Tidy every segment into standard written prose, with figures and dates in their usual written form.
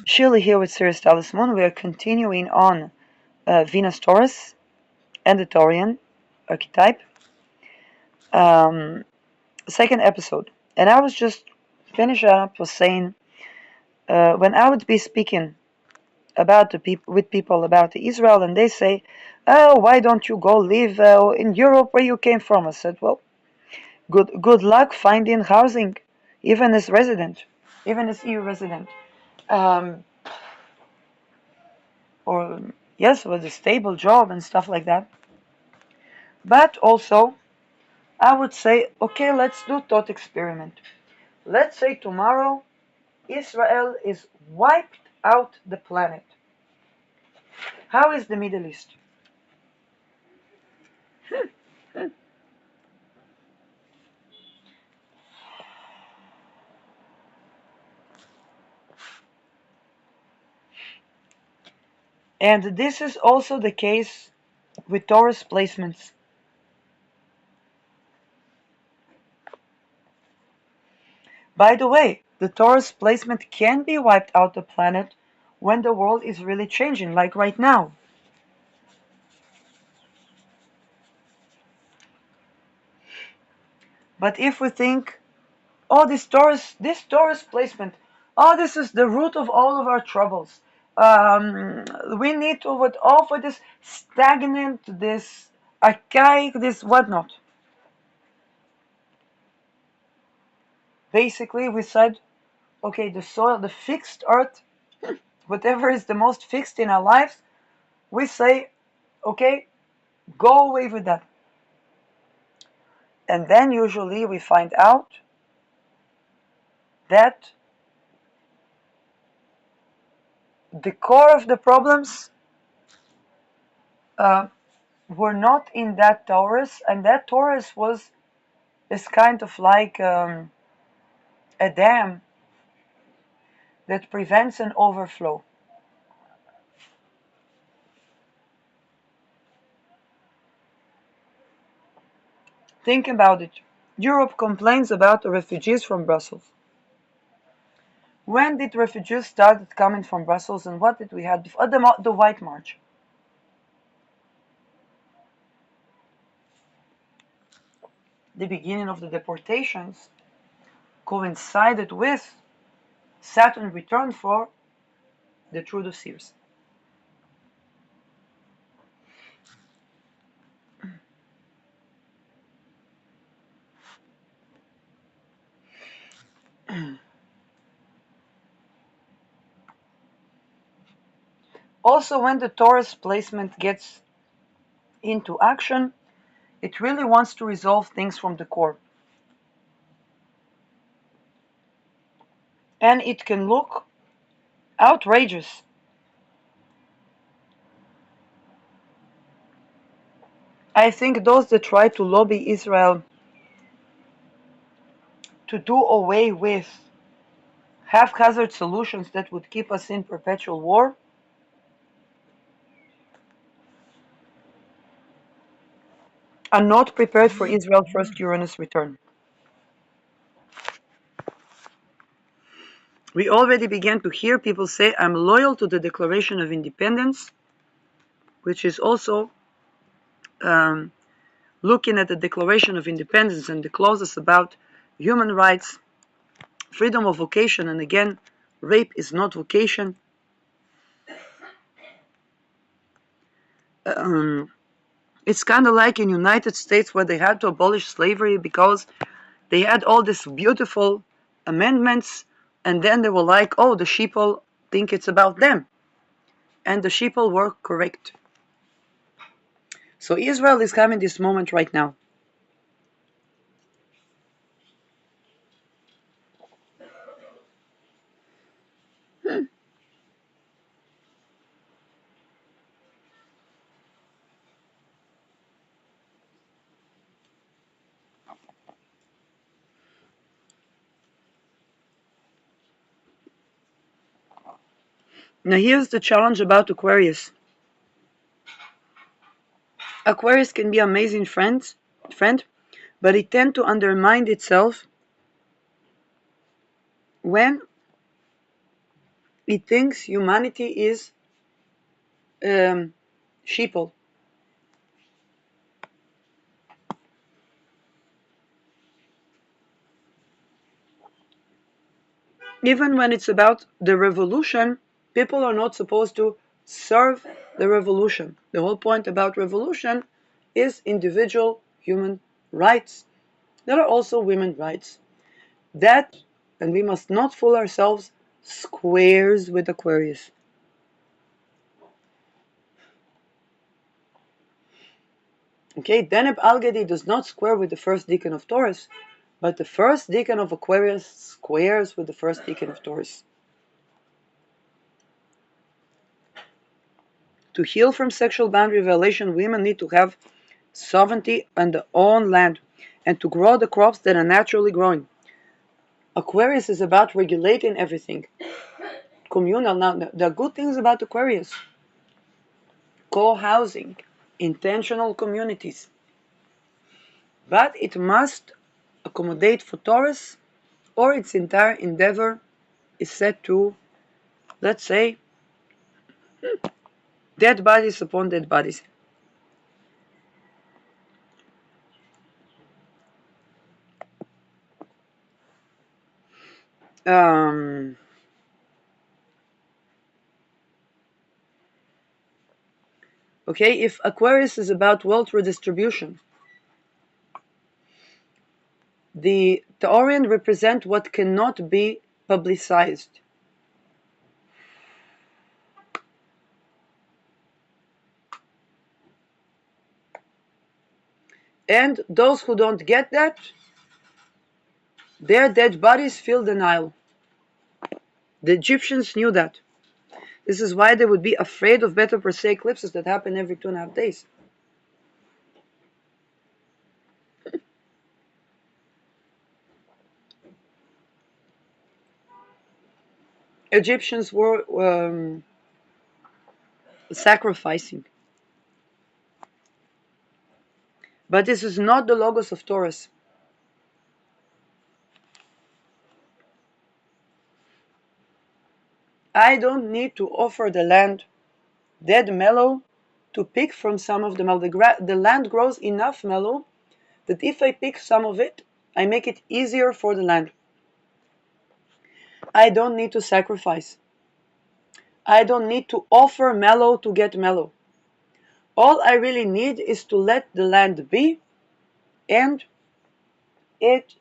Shirley here with Sirius Talisman. We are continuing on Venus Taurus and the Taurian archetype. Second episode. And I was just finishing up was saying when I would be speaking about with people about Israel, and they say, "Oh, why don't you go live in Europe where you came from?" I said, "Well, good luck finding housing, even as resident, even as EU resident." Um, or yes, with a stable job and stuff like that. But also, I would say, okay, let's do thought experiment. Let's say tomorrow Israel is wiped out the planet. How is the Middle East? And this is also the case with Taurus placements. By the way, the Taurus placement can be wiped out the planet when the world is really changing, like right now. But if we think, oh, this Taurus placement, oh, this is the root of all of our troubles. We need to get off with this stagnant, this archaic, this whatnot. Basically, we said, okay, the soil, the fixed earth, whatever is the most fixed in our lives, we say, okay, go away with that. And then usually we find out that the core of the problems uh, were not in that Taurus, and that Taurus was is kind of like a dam that prevents an overflow. Think about it. Europe complains about the refugees from Brussels. When did refugees started coming from Brussels, and what did we have before? The White March. The beginning of the deportations coincided with Saturn return for the Trudeau Sears. Also, when the Taurus placement gets into action, it really wants to resolve things from the core. And it can look outrageous. I think those that try to lobby Israel to do away with haphazard solutions that would keep us in perpetual war are not prepared for Israel's first Uranus return. We already began to hear people say, I'm loyal to the Declaration of Independence, which is also looking at the Declaration of Independence and the clauses about human rights, freedom of vocation, and again, rape is not vocation. It's kind of like in United States where they had to abolish slavery because they had all these beautiful amendments, and then they were like, oh, the sheeple think it's about them. And the sheeple were correct. So Israel is having this moment right now. Now here's the challenge about Aquarius. Aquarius can be an amazing friend, but it tends to undermine itself when It thinks humanity is sheeple. Even when it's about the revolution, people are not supposed to serve the revolution. The whole point about revolution is individual human rights. There are also women's rights. That, and we must not fool ourselves, squares with Aquarius. Okay, Deneb Algedi does not square with the first decan of Taurus, but the first decan of Aquarius squares with the first decan of Taurus. To heal from sexual boundary violation, women need to have sovereignty on their own land and to grow the crops that are naturally growing. Aquarius is about regulating everything. Communal. Now, there are good things about Aquarius. Co-housing, intentional communities. But it must accommodate for Taurus, or its entire endeavor is set to, let's say, dead bodies upon dead bodies. Um, okay, if Aquarius is about wealth redistribution, the Taurian represent what cannot be publicized. And those who don't get that, their dead bodies fill the Nile. The Egyptians knew that. This is why they would be afraid of Beta Persei eclipses that happen every 2.5 days. Egyptians were sacrificing. But this is not the logos of Taurus. I don't need to offer the land dead mellow to pick from some of the mellow. The land grows enough mellow that if I pick some of it, I make it easier for the land. I don't need to sacrifice. I don't need to offer mellow to get mellow. All I really need is to let the land be and it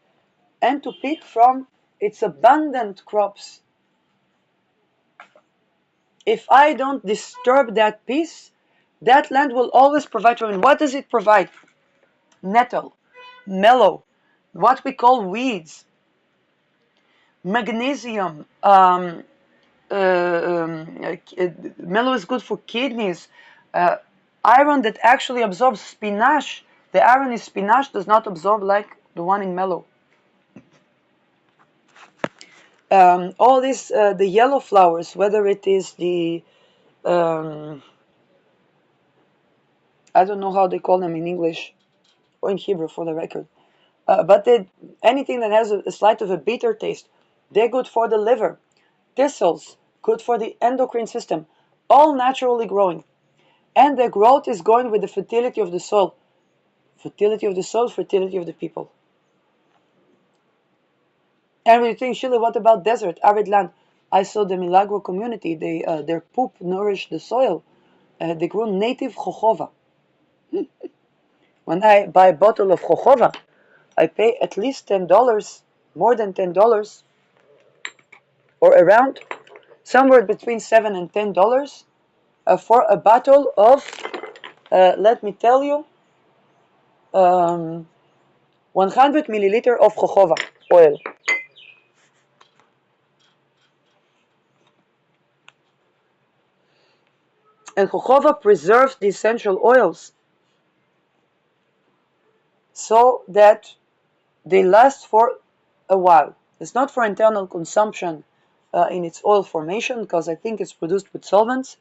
and to pick from its abundant crops. If I don't disturb that peace, that land will always provide for me. What does it provide? Nettle, mellow, what we call weeds, magnesium. Mellow is good for kidneys. Uh, Iron that actually absorbs spinach. The iron in spinach does not absorb like the one in mellow. All this, the yellow flowers, whether it is the, I don't know how they call them in English or in Hebrew for the record, but anything that has a slight of a bitter taste, they're good for the liver. Thistles, good for the endocrine system, all naturally growing. And their growth is going with the fertility of the soul. Fertility of the soul, fertility of the people. And when you think, Shili, what about desert, arid land? I saw the Milagro community, their poop nourished the soil. They grew native jojoba. When I buy a bottle of jojoba, I pay at least $10, more than $10, or around somewhere between $7 and $10 for a bottle of, let me tell you, 100 milliliter of jojoba oil. And jojoba preserves the essential oils so that they last for a while. It's not for internal consumption in its oil formation, because I think it's produced with solvents.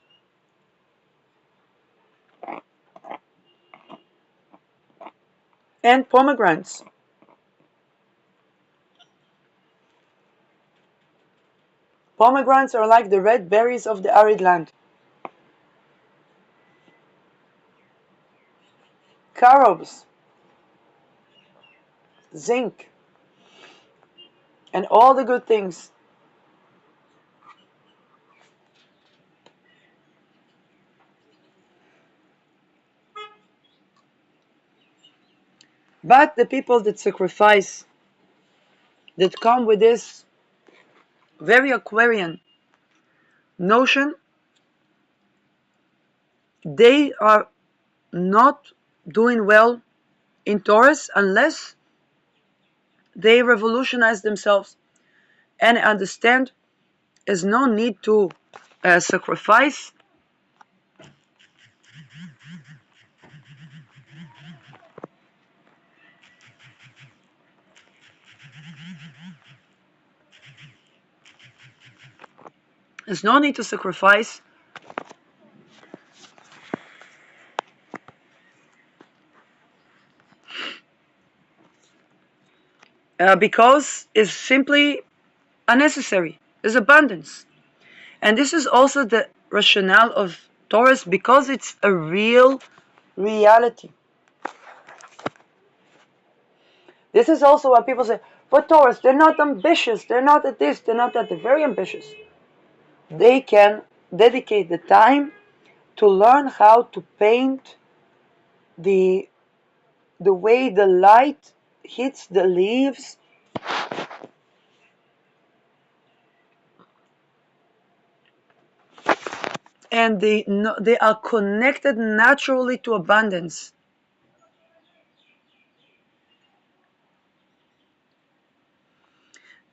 And pomegranates. Pomegranates are like the red berries of the arid land. Carobs, zinc, and all the good things. But the people that sacrifice, that come with this very Aquarian notion, they are not doing well in Taurus unless they revolutionize themselves and understand there's no need to sacrifice. There's no need to sacrifice because it's simply unnecessary. There's abundance. And this is also the rationale of Taurus because it's a real reality. This is also why people say, but Taurus, they're not ambitious, they're not at this, they're not that, they're very ambitious. They can dedicate the time to learn how to paint the way the light hits the leaves and they are connected naturally to abundance.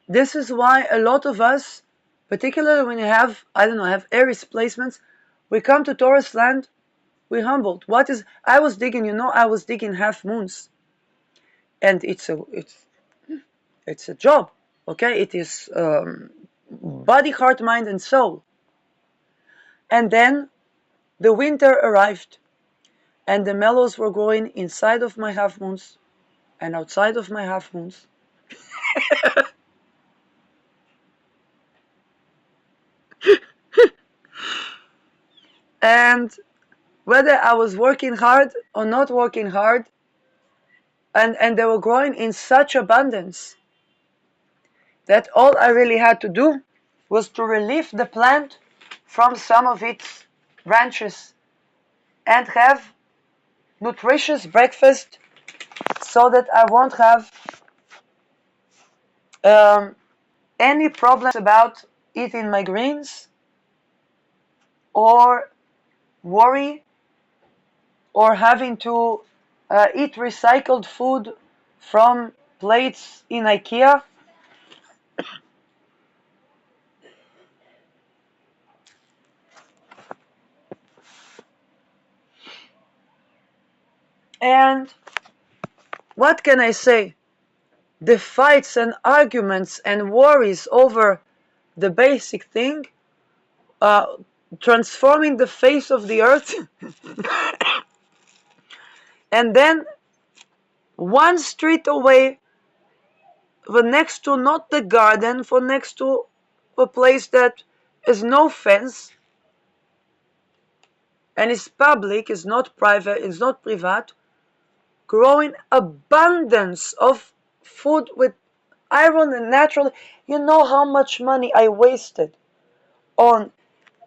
This is why a lot of us, particularly when you have, I don't know, have Aries placements, we come to Taurus land, we're humbled. I was digging half moons. And it's a job, okay? It is body, heart, mind, and soul. And then the winter arrived, and the mellows were growing inside of my half moons and outside of my half moons. And whether I was working hard or not working hard, and they were growing in such abundance that all I really had to do was to relieve the plant from some of its branches and have nutritious breakfast so that I won't have any problems about eating my greens or worry or having to eat recycled food from plates in IKEA. And what can I say? The fights and arguments and worries over the basic thing, transforming the face of the earth, and then one street away, for next to not the garden, for next to a place that is no fence and is public, is not private, is not private, growing abundance of food with iron and natural. You know how much money I wasted on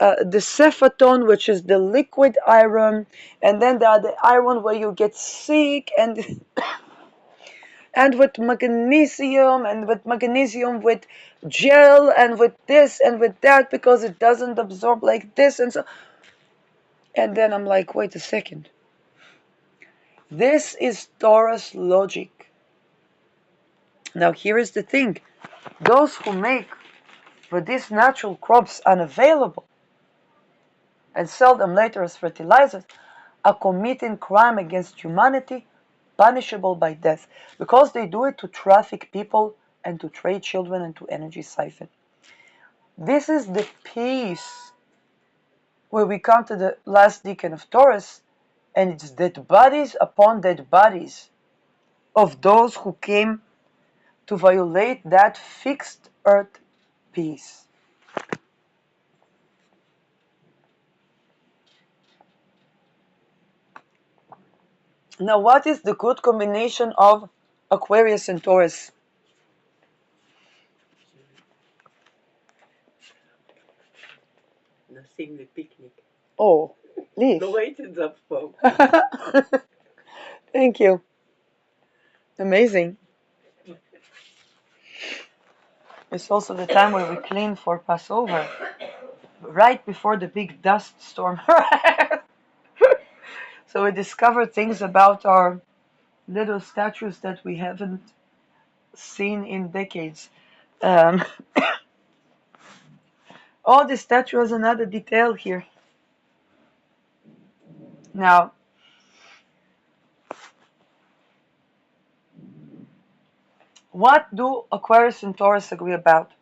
the Syphoning, which is the liquid iron, and then there are the iron where you get sick, and and with magnesium with gel, and with this and with that, because it doesn't absorb like this, and so. And then I'm like, wait a second. This is Taurus logic. Now here is the thing. Those who make for these natural crops unavailable and sell them later as fertilizers are committing crime against humanity, punishable by death, because they do it to traffic people and to trade children and to energy siphon. This is the piece where we come to the last decan of Taurus, and it's dead bodies upon dead bodies of those who came to violate that fixed earth peace. Now, what is the good combination of Aquarius and Taurus? Nothing, the picnic. Oh, leave. No wetenschapsbouw. Thank you. Amazing. It's also the time where we clean for Passover, right before the big dust storm. So we discover things about our little statues that we haven't seen in decades. Um, oh, this statue has another detail here. Now, what do Aquarius and Taurus agree about?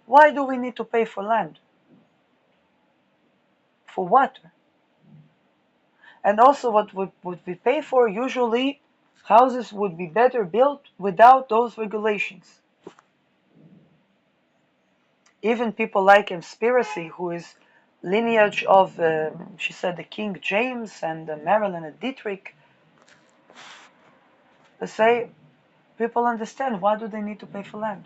Why do we need to pay for land? For what? And also, what would we pay for? Usually, houses would be better built without those regulations. Even people like Conspiracy, who is lineage of, she said, the King James and Marilyn and Dietrich, they say people understand why do they need to pay for land.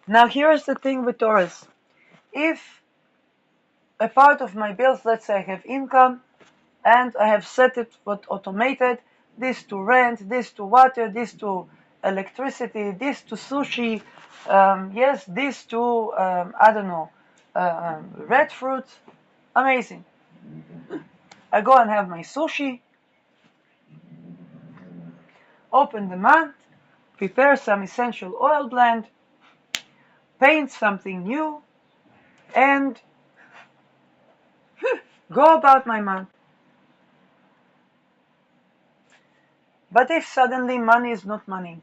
Now here's the thing with Taurus. If a part of my bills, let's say I have income, and I have set it with automated, this to rent, this to water, this to electricity, this to sushi, yes, this to, I don't know, red fruit, amazing. I go and have my sushi, open the month, prepare some essential oil blend, paint something new, and go about my month. But if suddenly money is not money,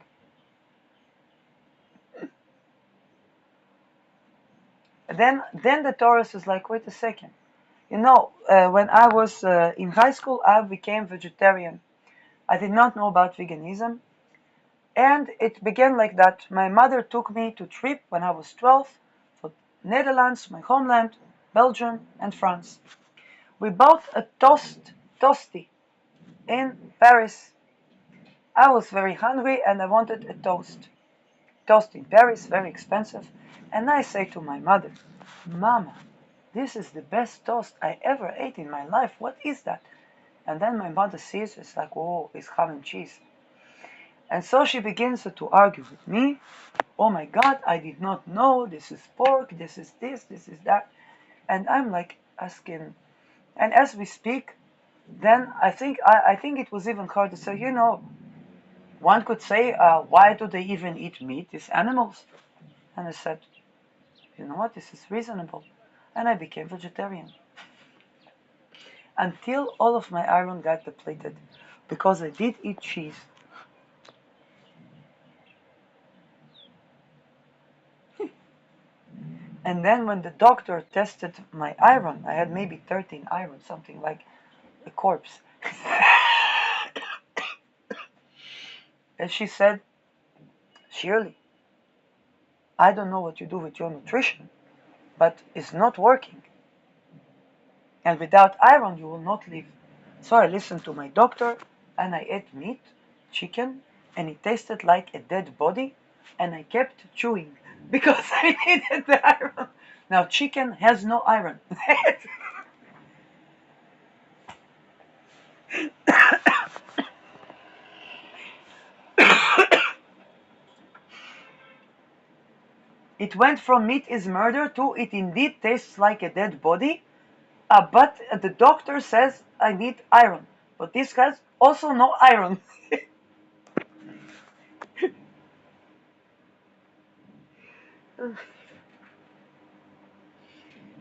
then the Taurus is like, wait a second. You know, when I was in high school, I became vegetarian. I did not know about veganism. And it began like that. My mother took me to trip when I was 12 for Netherlands, my homeland, Belgium, and France. We bought a toasty in Paris. I was very hungry and I wanted a toast. Toast in Paris, very expensive. And I say to my mother, Mama, this is the best toast I ever ate in my life. What is that? And then my mother sees it's like, oh, it's ham and cheese. And so she begins to argue with me. Oh my God, I did not know. This is pork. This is this. This is that. And I'm like asking. And as we speak, then I think it was even hard to say. One could say, why do they even eat meat? These animals. And I said, you know what? This is reasonable. And I became vegetarian until all of my iron got depleted because I did eat cheese. And then when the doctor tested my iron, I had maybe 13 iron, something like a corpse. And she said, Shirley, I don't know what you do with your nutrition, but it's not working. And without iron, you will not live. So I listened to my doctor and I ate meat, chicken, and it tasted like a dead body. And I kept chewing because I needed the iron. Now, chicken has no iron. It went from meat is murder to it indeed tastes like a dead body. But the doctor says I need iron. But this has also no iron.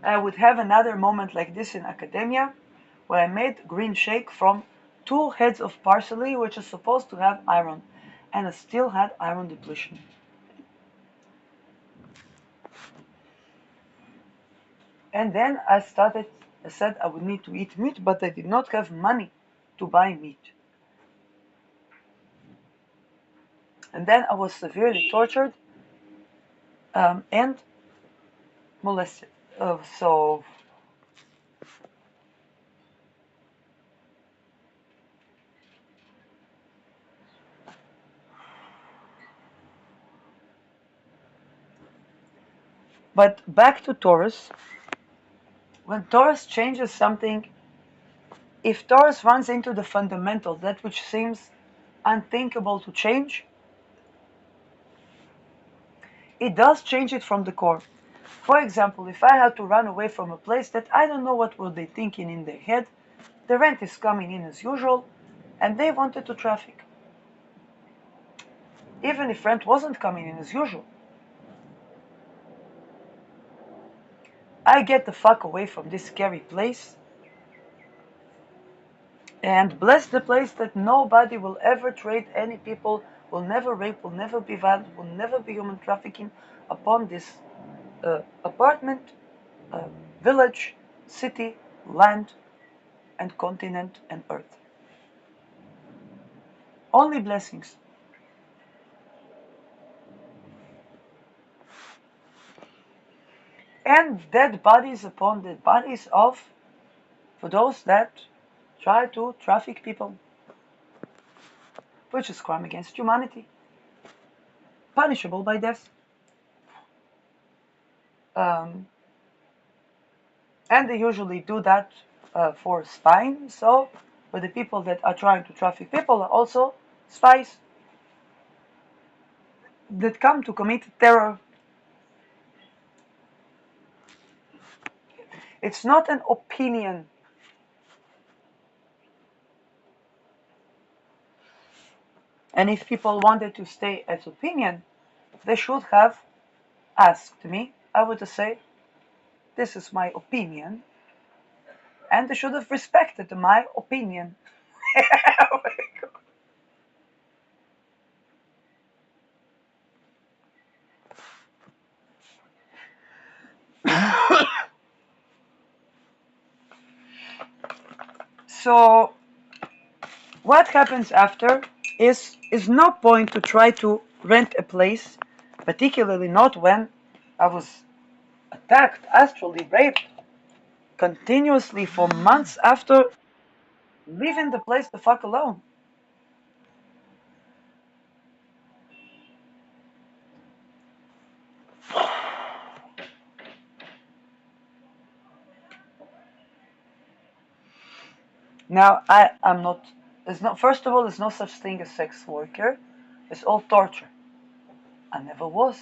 I would have another moment like this in academia where I made green shake from 2 heads of parsley, which is supposed to have iron. And I still had iron depletion. And then I said I would need to eat meat, but I did not have money to buy meat. And then I was severely tortured and molested. So, but back to Taurus. When Taurus changes something, if Taurus runs into the fundamentals, that which seems unthinkable to change, it does change it from the core. For example, if I had to run away from a place that I don't know what were they thinking in their head, the rent is coming in as usual, and they wanted to traffic. Even if rent wasn't coming in as usual, I get the fuck away from this scary place and bless the place that nobody will ever trade any people, will never rape, will never be violent, will never be human trafficking upon this apartment, village, city, land, and continent and earth. Only blessings. And dead bodies upon dead bodies of, for those that try to traffic people, which is crime against humanity, punishable by death. Um, and they usually do that for spying. So, but the people that are trying to traffic people are also spies that come to commit terror. It's not an opinion. And if people wanted to stay as opinion, they should have asked me. I would say, this is my opinion, and they should have respected my opinion. So what happens after is no point to try to rent a place, particularly not when I was attacked, astrally raped continuously for months after leaving the place the fuck alone. Now I am not. There's no. First of all, there's no such thing as sex worker. It's all torture. I never was.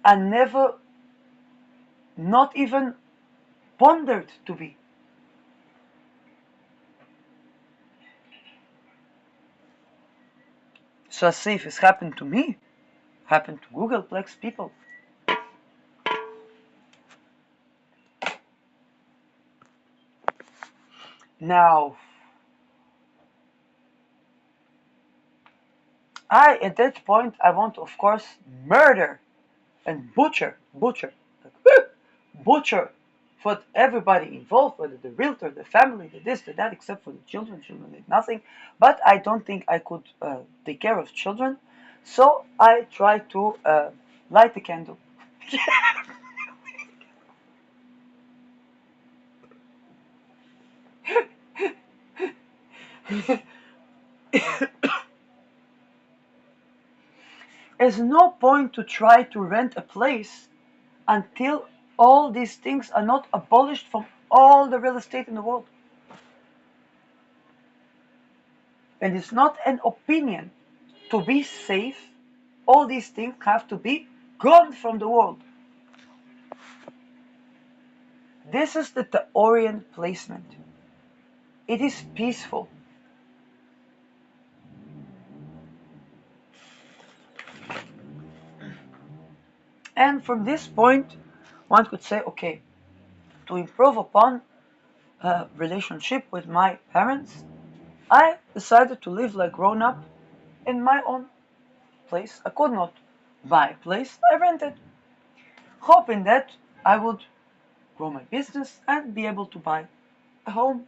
I never, not even pondered to be. So as if it's happened to me, happened to Googleplex people. Now, at that point, I want to, of course, murder and butcher, butcher for everybody involved, whether the realtor, the family, the this, the that, except for the children. Children did nothing. But I don't think I could take care of children. So I try to light a candle. There's no point to try to rent a place until all these things are not abolished from all the real estate in the world. And it's not an opinion. To be safe, all these things have to be gone from the world. This is the Taurian placement. It is peaceful. And from this point, one could say, okay, to improve upon a relationship with my parents, I decided to live like grown up in my own place. I could not buy a place. I rented. hoping that I would grow my business and be able to buy a home.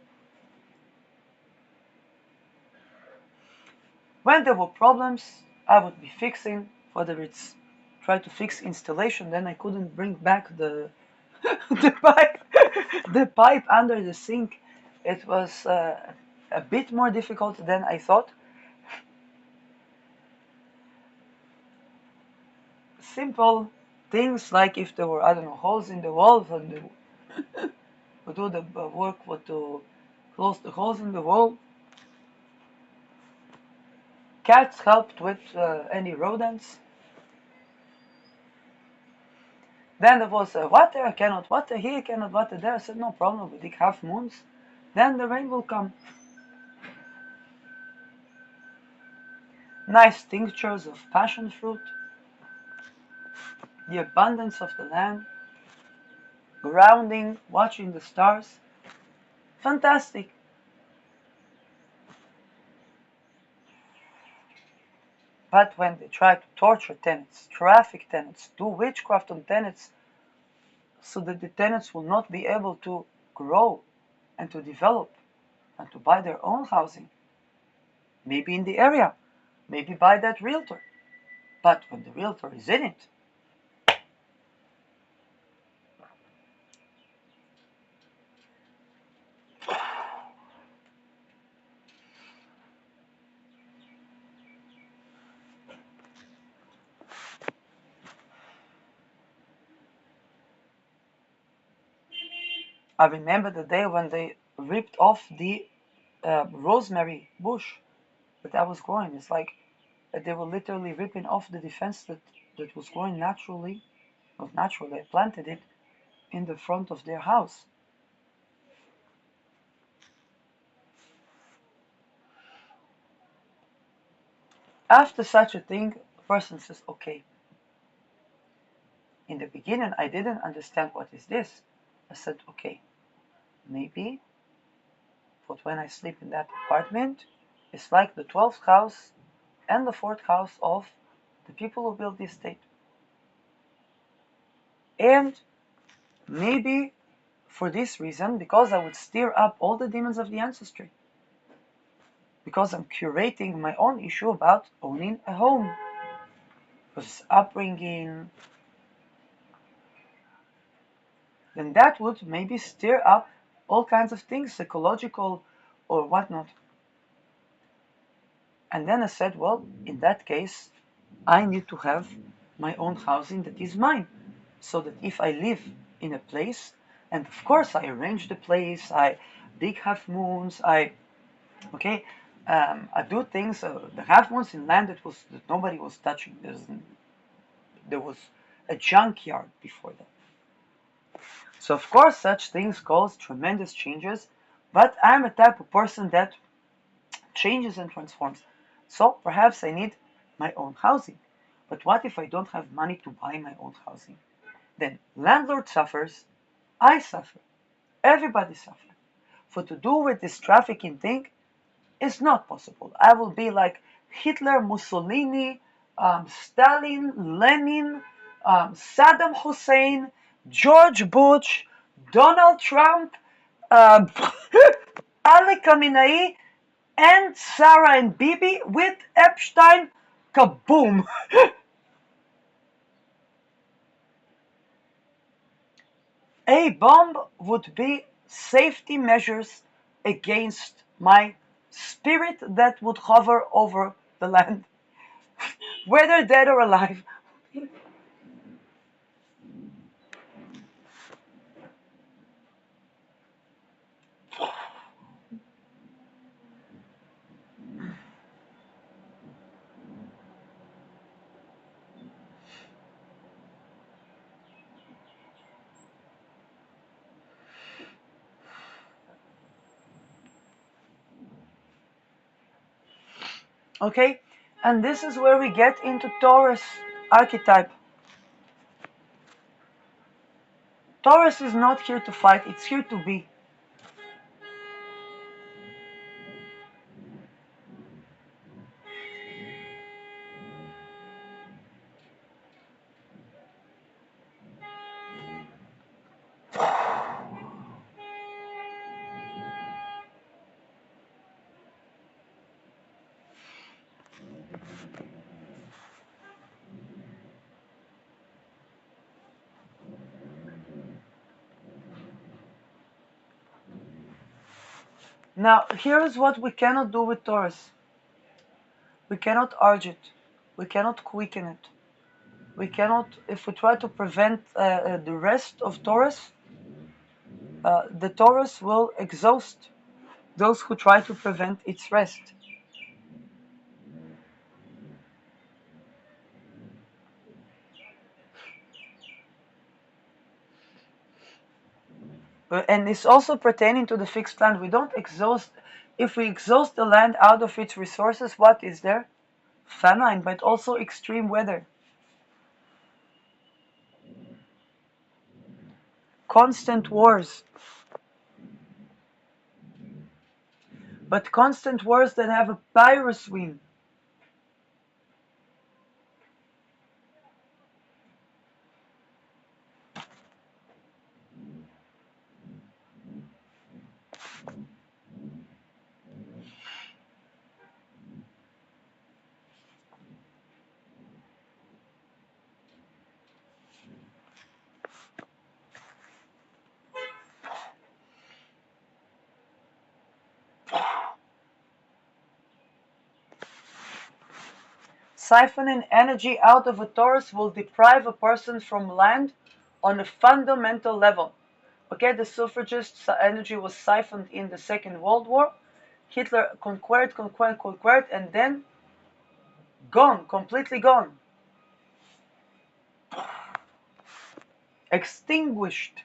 When there were problems, I would be fixing, whether it's try to fix installation, then I couldn't bring back the the pipe the pipe under the sink. It was a bit more difficult than I thought. Simple things like if there were, I don't know, holes in the walls, and they would do the work would to close the holes in the wall. Cats helped with any rodents. Then there was water, I cannot water here, cannot water there. I said, no problem, we dig half moons. Then the rain will come. Nice tinctures of passion fruit, the abundance of the land, grounding, watching the stars. Fantastic. But when they try to torture tenants, traffic tenants, do witchcraft on tenants, so that the tenants will not be able to grow and to develop and to buy their own housing, maybe in the area, maybe by that realtor. But when the realtor is in it, I remember the day when they ripped off the rosemary bush that I was growing. It's like they were literally ripping off the defense that was growing naturally. Not naturally, I planted it in the front of their house. After such a thing, the person says, okay, in the beginning I didn't understand what is this. I said, okay, maybe, but when I sleep in that apartment, it's like the 12th house and the 4th house of the people who built this state. And maybe for this reason, because I would stir up all the demons of the ancestry. Because I'm curating my own issue about owning a home. Because upbringing, then that would maybe stir up all kinds of things, psychological or whatnot. And then I said, well, in that case, I need to have my own housing that is mine. So that if I live in a place, and of course I arrange the place, I dig half moons, I do things. The half moons in land that nobody was touching. There was a junkyard before that. So of course such things cause tremendous changes, but I'm a type of person that changes and transforms. So perhaps I need my own housing. But what if I don't have money to buy my own housing? Then landlord suffers, I suffer, everybody suffers. For to do with this trafficking thing is not possible. I will be like Hitler, Mussolini, Stalin, Lenin, Saddam Hussein, George Bush, Donald Trump, um, Ali Khamenei, and Sarah and Bibi with Epstein. Kaboom! A bomb would be safety measures against my spirit that would hover over the land, whether dead or alive. Okay? And this is where we get into Taurus archetype. Taurus is not here to fight, it's here to be. Now, here is what we cannot do with Taurus. We cannot urge it. We cannot quicken it. We cannot, if we try to prevent the rest of Taurus, the Taurus will exhaust those who try to prevent its rest. And it's also pertaining to the fixed land. We don't exhaust, if we exhaust the land out of its resources, what is there? Famine, but also extreme weather. Constant wars. But constant wars that have a Pyrrhus wind. Siphoning energy out of a Taurus will deprive a person from land on a fundamental level. Okay, the suffragist energy was siphoned in the Second World War. Hitler conquered, and then gone, completely gone. Extinguished.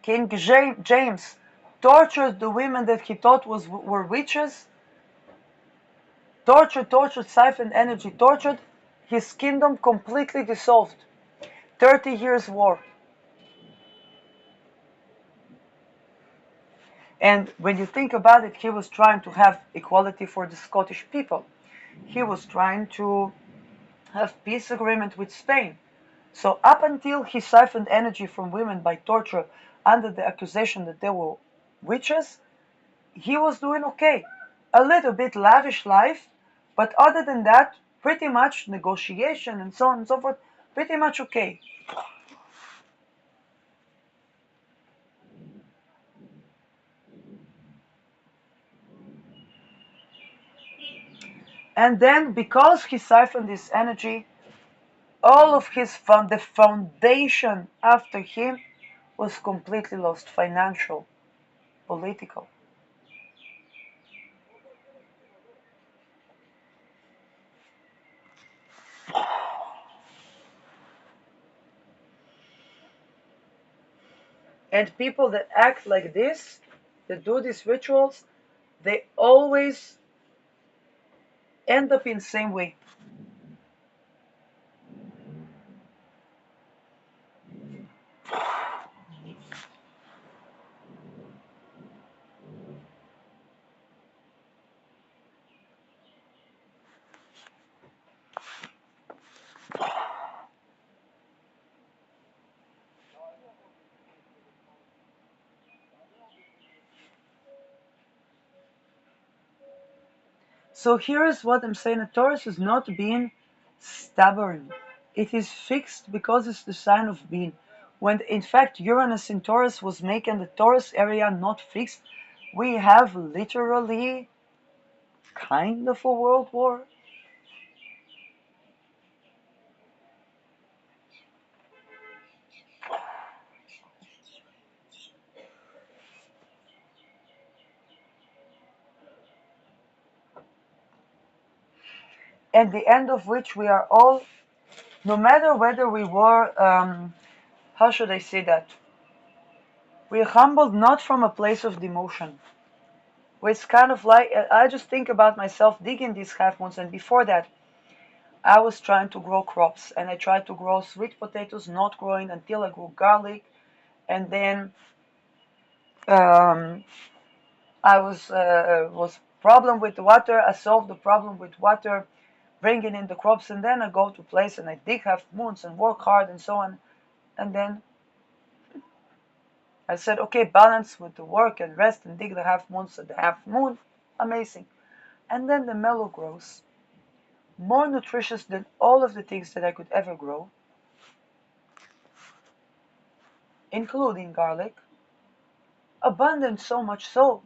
King James tortured the women that he thought were witches. Tortured, siphoned energy, tortured. His kingdom completely dissolved. 30 years war. And when you think about it, he was trying to have equality for the Scottish people. He was trying to have peace agreement with Spain. So up until he siphoned energy from women by torture under the accusation that they were witches, he was doing okay. A little bit lavish life, but other than that, pretty much negotiation and so on and so forth, pretty much okay. And then because he siphoned this energy, all of the foundation after him was completely lost, financial, political. And people that act like this, that do these rituals, they always end up in the same way. So here is what I'm saying. A Taurus is not being stubborn. It is fixed because it's the sign of being. When in fact Uranus in Taurus was making the Taurus area not fixed, we have literally kind of a world war. At the end of which we are all, no matter whether we were, how should I say that? We're humbled not from a place of demotion. It's kind of like, I just think about myself digging these half moons, and before that, I was trying to grow crops, and I tried to grow sweet potatoes, not growing until I grew garlic, and then um, I was problem with the water. I solved the problem with water, bringing in the crops, and then I go to place and I dig half moons and work hard and so on, and then I said, okay, balance with the work and rest and dig the half moons at the half moon, amazing, and then the mellow grows, more nutritious than all of the things that I could ever grow. including garlic, abundant, so much so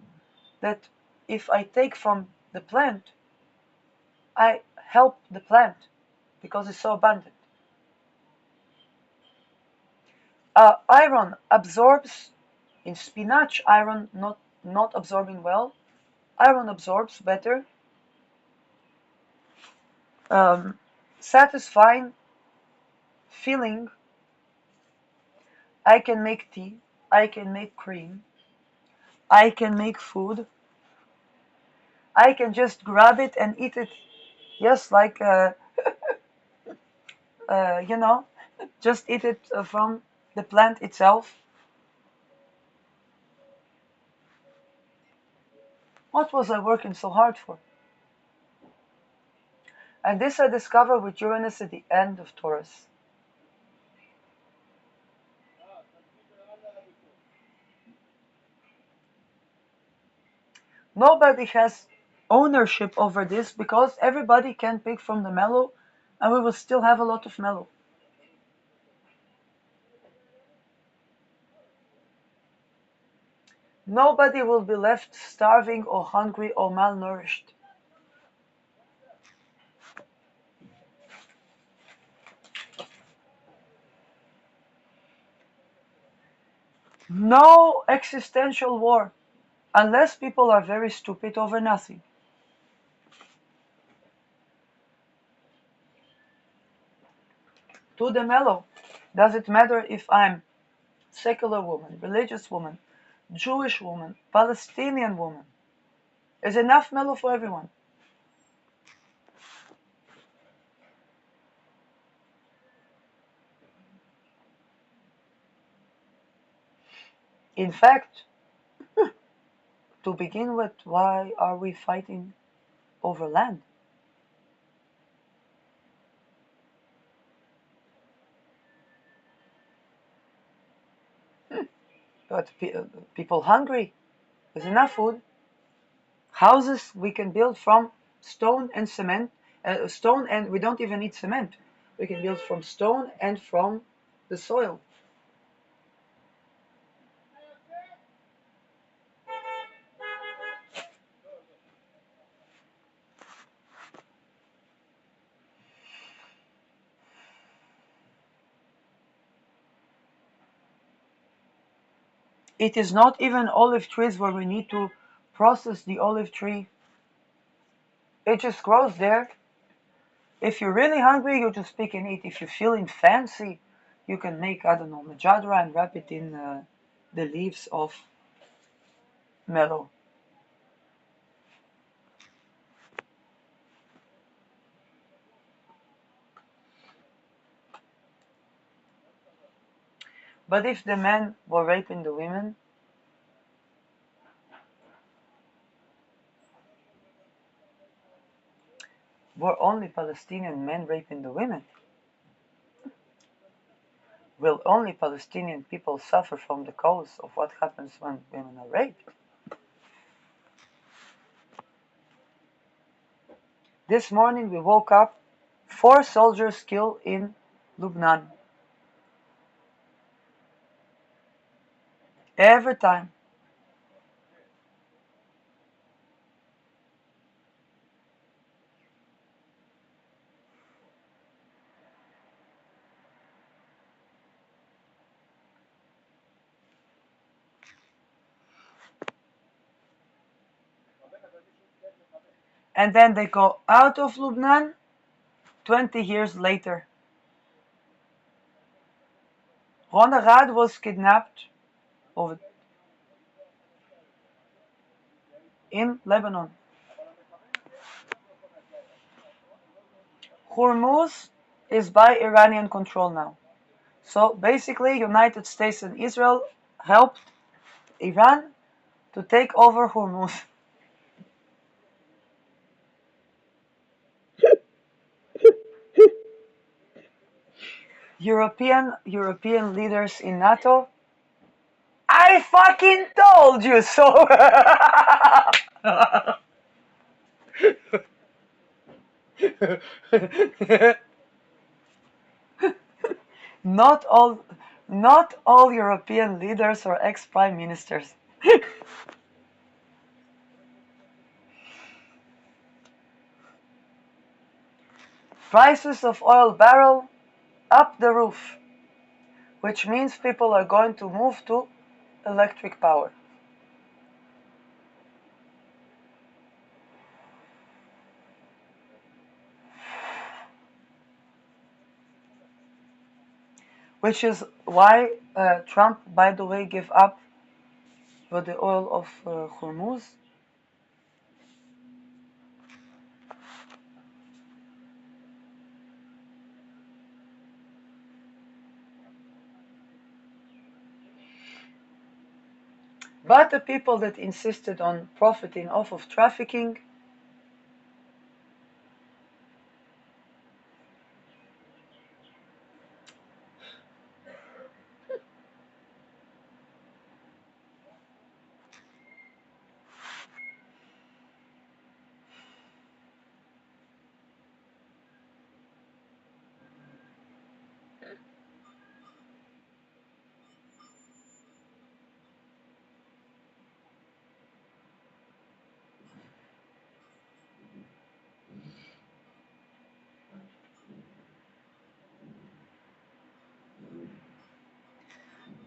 that if I take from the plant, I help the plant because it's so abundant. Iron absorbs in spinach. Iron not absorbing well. Iron absorbs better. Um, Satisfying, filling. I can make tea. I can make cream. I can make food. I can just grab it and eat it, just like you know, just eat it from the plant itself. What was I working so hard for? And this I discovered with Uranus at the end of Taurus. Nobody has ownership over this because everybody can pick from the mellow and we will still have a lot of mellow. Nobody will be left starving or hungry or malnourished. No existential war, unless people are very stupid over nothing. To the mellow, does it matter if I'm secular woman, religious woman, Jewish woman, Palestinian woman? Is enough mellow for everyone. In fact, to begin with, why are we fighting over land? But people hungry. There's enough food. Houses we can build from stone and cement. Stone, and we don't even need cement. We can build from stone and from the soil. It is not even olive trees where we need to process the olive tree. It just grows there. If you're really hungry, you just pick and eat. If you're feeling fancy, you can make, I don't know, majadra and wrap it in the leaves of mellow. But if the men were raping the women, were only Palestinian men raping the women? Will only Palestinian people suffer from the cause of what happens when women are raped? This morning we woke up, 4 soldiers killed in Lebanon. Every time. And then they go out of Lebanon 20 years later. Rona Rad was kidnapped over in Lebanon. Hormuz is by Iranian control now. So basically, United States and Israel helped Iran to take over Hormuz. European leaders in NATO. I fucking told you so. Not all. Not all European leaders are ex-prime ministers. Prices of oil barrel up the roof, which means people are going to move to electric power. Which is why Trump, by the way, gave up for the oil of Hormuz. But the people that insisted on profiting off of trafficking,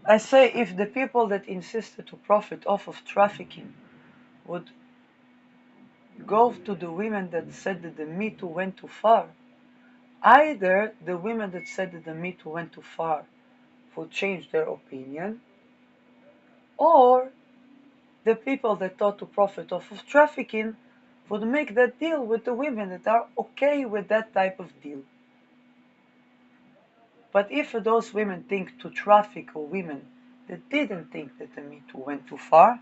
I say if the people that insisted to profit off of trafficking would go to the women that said that the Me Too went too far, either the women that said that the Me Too went too far would change their opinion, or the people that thought to profit off of trafficking would make that deal with the women that are okay with that type of deal. But if those women think to traffic women that didn't think that the Me Too went too far,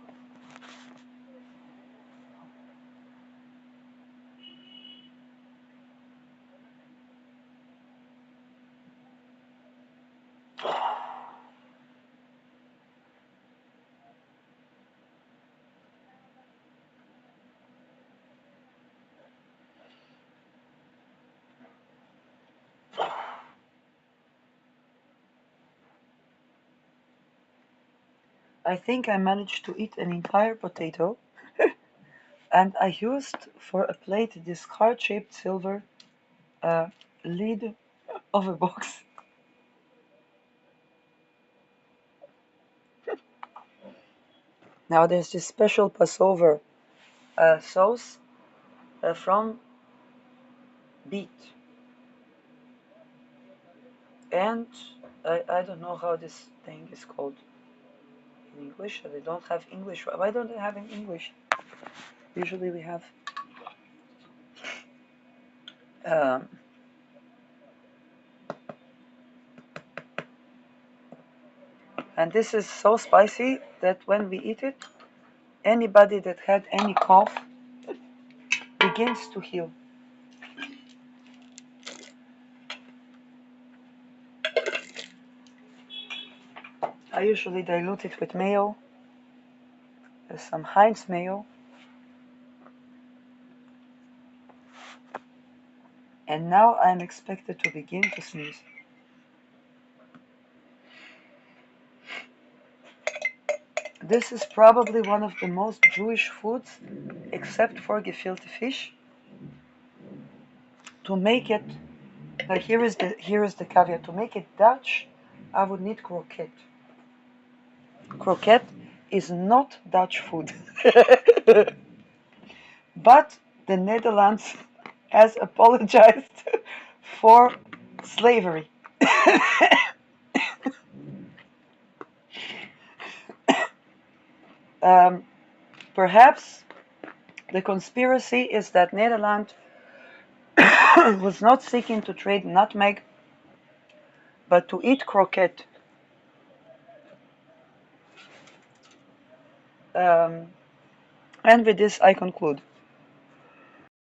I think I managed to eat an entire potato, and I used for a plate this heart-shaped silver lid of a box. Now there's this special Passover sauce from beet, and I don't know how this thing is called in English. They don't have English. Why don't they have in English? Usually we have. Um, and this is so spicy that when we eat it, anybody that had any cough begins to heal. I usually dilute it with mayo, some Heinz mayo, and now I'm expected to begin to sneeze. This is probably one of the most Jewish foods, except for gefilte fish. To make it, here is the caveat. To make it Dutch, I would need croquette. Croquette is not Dutch food, but the Netherlands has apologized for slavery. Perhaps the conspiracy is that Netherlands was not seeking to trade nutmeg, but to eat croquette. And with this, I conclude.